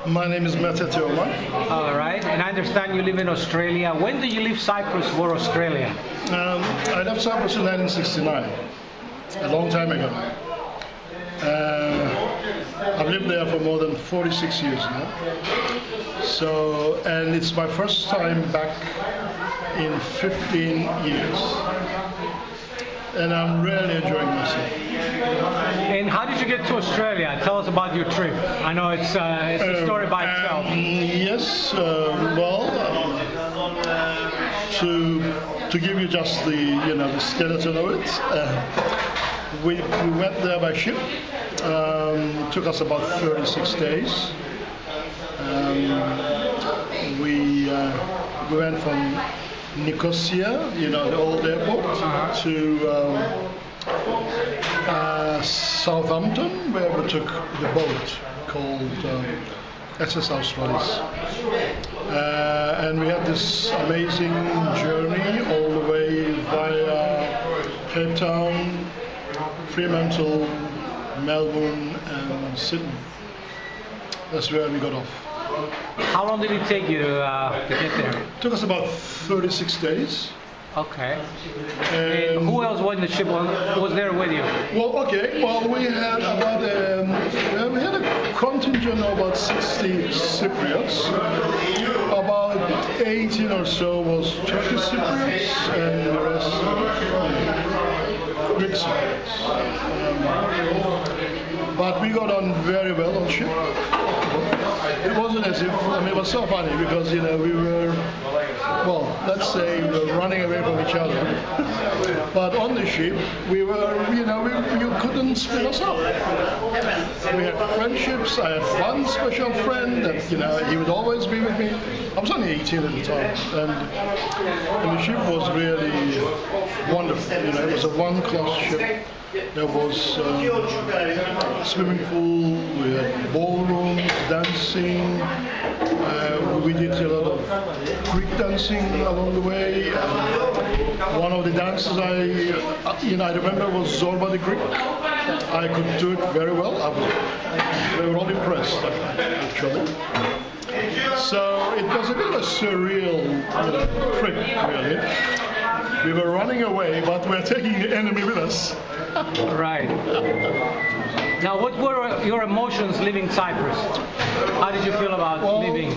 My name is Mete Teoman. All right, and I understand you live in Australia. When did you leave Cyprus for Australia? I left Cyprus in 1969, a long time ago. I've lived there for more than 46 years now. So, and it's my first time back in 15 years. And I'm really enjoying myself. And how did you get to Australia? Tell us about your trip. I know it's a story by itself. Yes, to give you just the skeleton of it, we went there by ship. It took us about 36 days. We went from Nicosia, the old airport, to Southampton, where we took the boat called SS Australis. And we had this amazing journey all the way via Cape Town, Fremantle, Melbourne, and Sydney. That's where we got off. How long did it take you to get there? It took us about 36 days. Okay. And who else was in the ship? Was there with you? Well, we had a contingent of about 60 Cypriots. About 18 or so was Turkish Cypriots, and the rest Greek Cypriots. But we got on very well on ship. It wasn't as if, it was so funny because, we were, let's say we were running away from each other. But on the ship, we were, you couldn't split us up. We had friendships. I had one special friend that, he would always be with me. I was only 18 at the time. And the ship was really wonderful. It was a one-class ship. There was swimming pool, we had ballrooms, dancing. We did a lot of Greek dancing along the way. One of the dances I remember was Zorba the Greek. I could do it very well. They were all impressed, actually. So it was a bit of a surreal trip, really. We were running away, but we were taking the enemy with us. Right. Now, what were your emotions leaving Cyprus? How did you feel about leaving?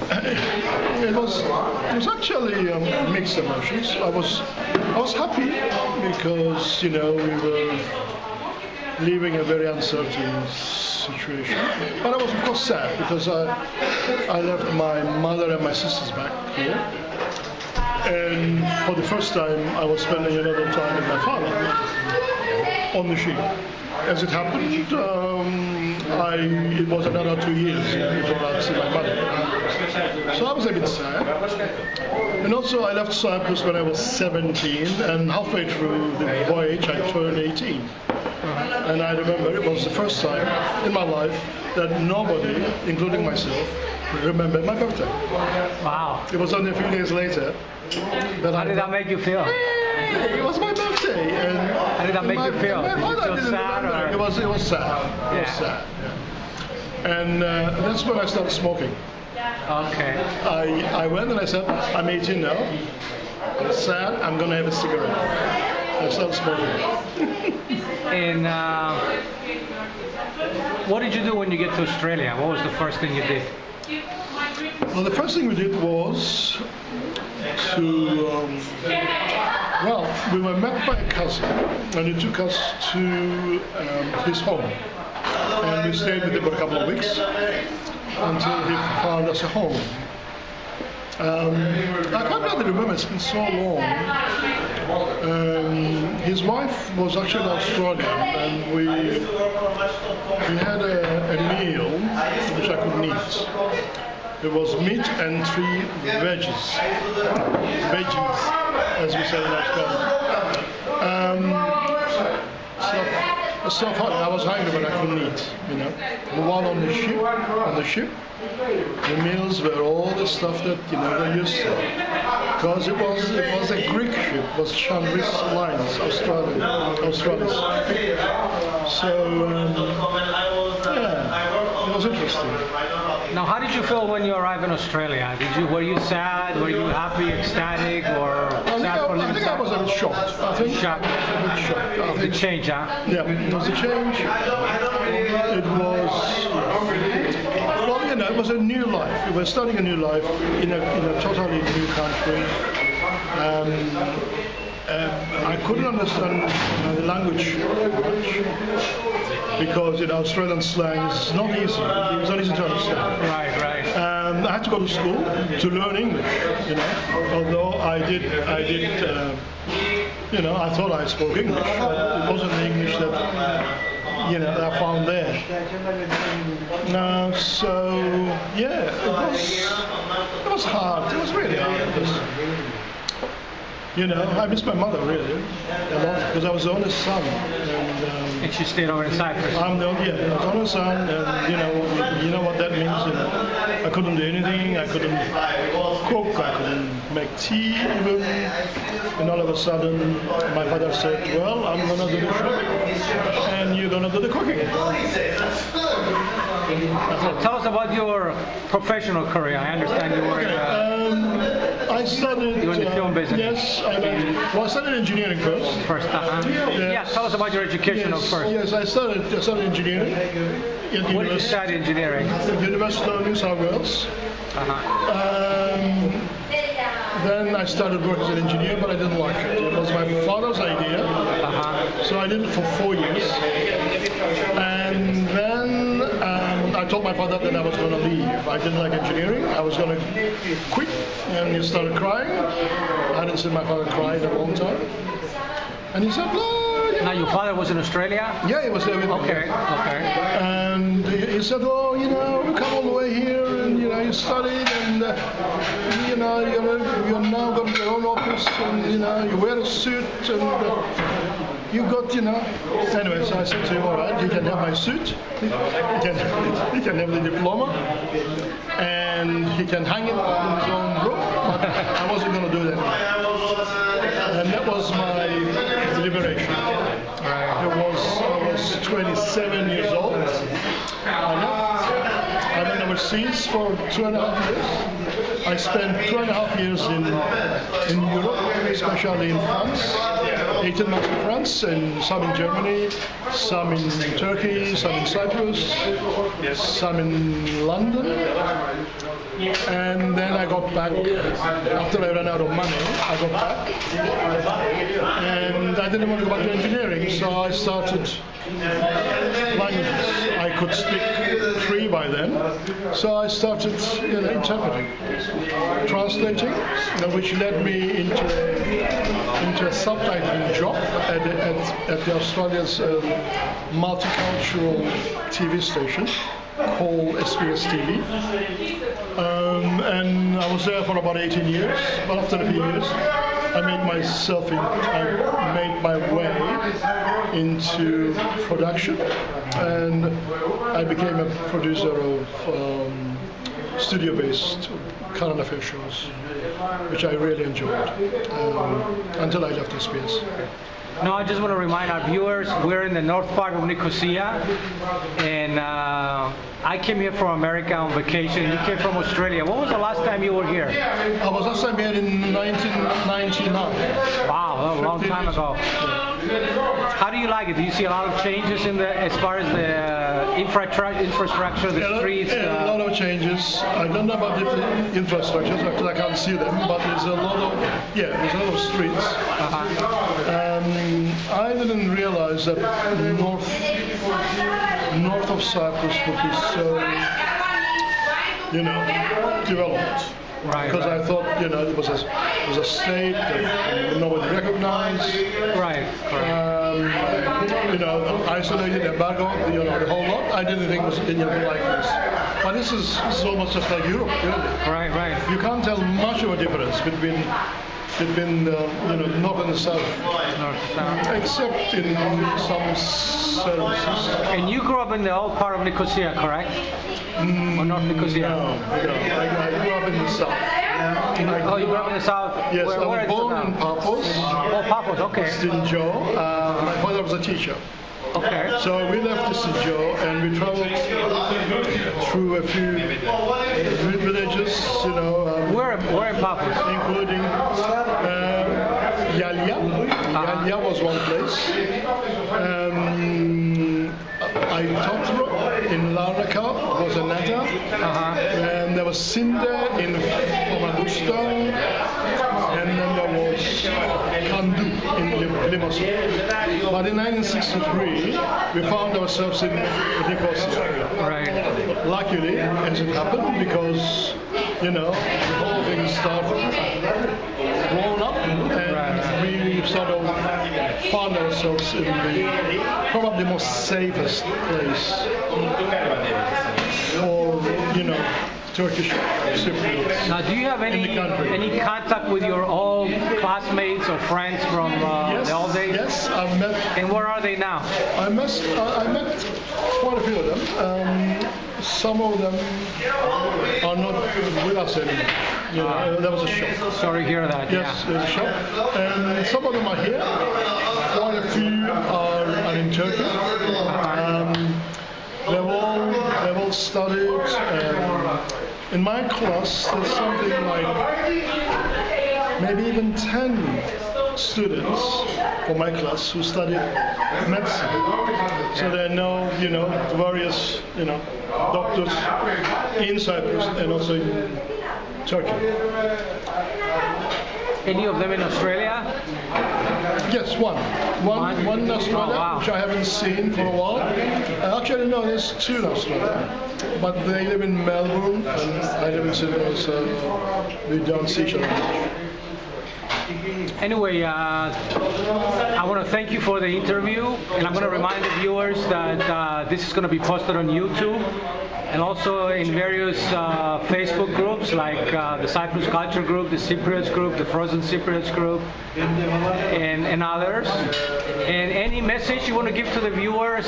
It was actually mixed emotions. I was happy because we were leaving a very uncertain situation. But I was of course sad because I left my mother and my sisters back here. And for the first time, I was spending a lot of time with my father on the ship. As it happened, it was another 2 years before I'd see my mother. So I was a bit sad. And also, I left Cyprus when I was 17, and halfway through the voyage, I turned 18. And I remember it was the first time in my life that nobody, including myself, remembered my birthday. Wow. It was only a few days later that How did that make you feel? It was my birthday. And how did that make you feel? Did you feel sad? Or? It was sad. It was sad. Yeah. And that's when I started smoking. Okay. I went and I said, I'm 18 now. I'm sad. I'm going to have a cigarette. I started smoking. And what did you do when you get to Australia? What was the first thing you did? Well, the first thing we did was we were met by a cousin, and he took us to his home. And we stayed with him for a couple of weeks until he found us a home. I can't really remember, it's been so long. His wife was actually Australian, and we had a meal which I couldn't eat. It was meat and 3 veggies, as we say in Australia. So funny. I was hungry, but I couldn't eat. While on the ship, the meals were all the stuff that we're used to, because it was a Greek ship. It was Chandris Lines, Australis. So was interesting. Now, how did you feel when you arrived in Australia? Were you sad? Were you happy, ecstatic, or sad for I living think I was a bit shocked. I think shocked? a bit shocked. The change, huh? Yeah, it was a change. It was, well, you know, it was a new life. We were starting a new life in a totally new country. I couldn't understand the language much because Australian slang is not easy. It's not easy to understand. Right, right. I had to go to school to learn English. Although I thought I spoke English. It wasn't the English that I found there. So yeah, it was hard. It was really hard. I miss my mother really a lot because I was the only son. And she stayed over in Cyprus. I was the only son, and you know what that means. I couldn't do anything. I couldn't cook. I couldn't make tea even. And all of a sudden, my father said, "Well, I'm gonna do the shopping, and you're gonna do the cooking." So tell us about your professional career. I understand you were. I studied. You're in the film business. Yes, I studied engineering first. First, Yes. Yeah, tell us about your education first. Yes, I studied engineering. What did you study engineering? University of New South Wales. Then I started working as an engineer, but I didn't like it. It was my father's idea, so I did it for 4 years. And then I told my father that I was going to leave. I didn't like engineering. I was going to quit, and he started crying. I hadn't seen my father cry in a long time. And he said, "No." Now your father was in Australia? Yeah, he was there with me. Okay. And he said, "Oh, we come all the way here, and you studied, and you're now got your own office, and you wear a suit, and you got, Anyway, so I said to him, "All right, you can have my suit, he can have the diploma, and he can hang it in his own room." But I wasn't going to do that. And that was my liberation. I was 27 years old. I went overseas for 2.5 years. I spent 2.5 years in Europe, especially in France. 18 months in France, and some in Germany, some in Turkey, some in Cyprus, some in London. And then I got back, after I ran out of money, I got back. And I didn't want to go back to engineering, so I started languages. I could speak 3 by then, so I started interpreting, translating, which led me into a subtitling job at the Australia's multicultural TV station called SBS TV. And I was there for about 18 years, but after a few years, I made my way into production, and I became a producer of studio-based current affair shows, which I really enjoyed until I left SBS. No, I just want to remind our viewers, we're in the north part of Nicosia, and I came here from America on vacation. You came from Australia. When was the last time you were here? I was last time here in 1999. Wow, a long time ago. How do you like it? Do you see a lot of changes as far as the infrastructure, the streets? A lot of changes. I don't know about the infrastructures because I can't see them, but there's a lot of streets. I didn't realize that north of Cyprus would be so, developed. Right. Because I thought, it was a state that nobody recognized. Right. Isolated, embargo, the whole lot. I didn't think it was anything like this. But this is almost just like Europe, really. Right. You can't tell much of a difference between north and the south. Except in some services. And you grew up in the old part of Nicosia, correct? Or North Nicosia? No. I grew up in the south. You grew up in the south? Yes, where I was born in Papos. Oh, Papos, okay. In Joe. My father was a teacher. Okay. So we left Joe and we traveled through a few villages, Where in Paphos? including Yalya. Yalya was one place. Aitotro in Larnaca was another. And there was Sinde in Famagusta. And then there was Kandu in Limassol. But in 1963, we found ourselves in Nicosia. Right. Luckily, as it happened, because, the whole thing started blown up, and we sort of found ourselves in the probably most safest place for, Turkish Cypriots. Now, do you have any contact with your old classmates or friends from the old days? Yes, I've met. And where are they now? I met quite a few of them. Some of them are not with us anymore. There was a shock. Sorry to hear that. Yes, there's a shock. And some of them are here. Quite a few are in Turkey. They've all studied. In my class, there's something like maybe even 10 students from my class who studied medicine. So they know, various, doctors in Cyprus and also in Turkey. Any of them in Australia? Yes, one in Australia, Oh, wow. which I haven't seen for a while. Actually, no, there's two in Australia, but they live in Melbourne, and I live in Sydney, so we don't see each other much. Anyway, I want to thank you for the interview, and I'm going to remind the viewers that this is going to be posted on YouTube and also in various Facebook groups like the Cyprus Culture Group, the Cypriots Group, the Frozen Cypriots Group, and others. And any message you want to give to the viewers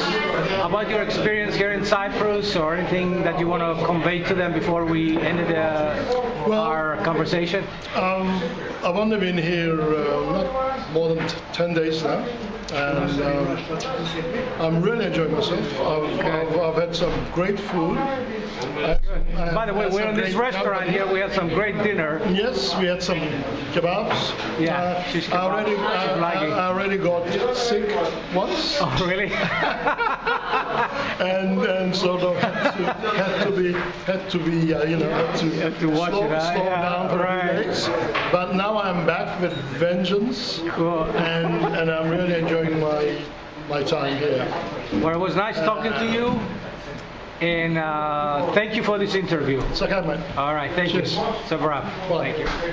about your experience here in Cyprus, or anything that you want to convey to them before we ended our conversation? I've only been here not more than 10 days now, and I'm really enjoying myself. I've had some great food. By the way, we're in this restaurant here. We had some great dinner. Yes, we had some kebabs. Yeah, shish kebab. I already got sick once. Oh, really? and sort of had to watch slow down for a few right. days. But now I'm back with vengeance, Cool. and I'm really enjoying my time here. Well, it was nice talking to you, and thank you for this interview. It's okay, man. All right, thank Cheers. you. Sabra. Bye. Thank you.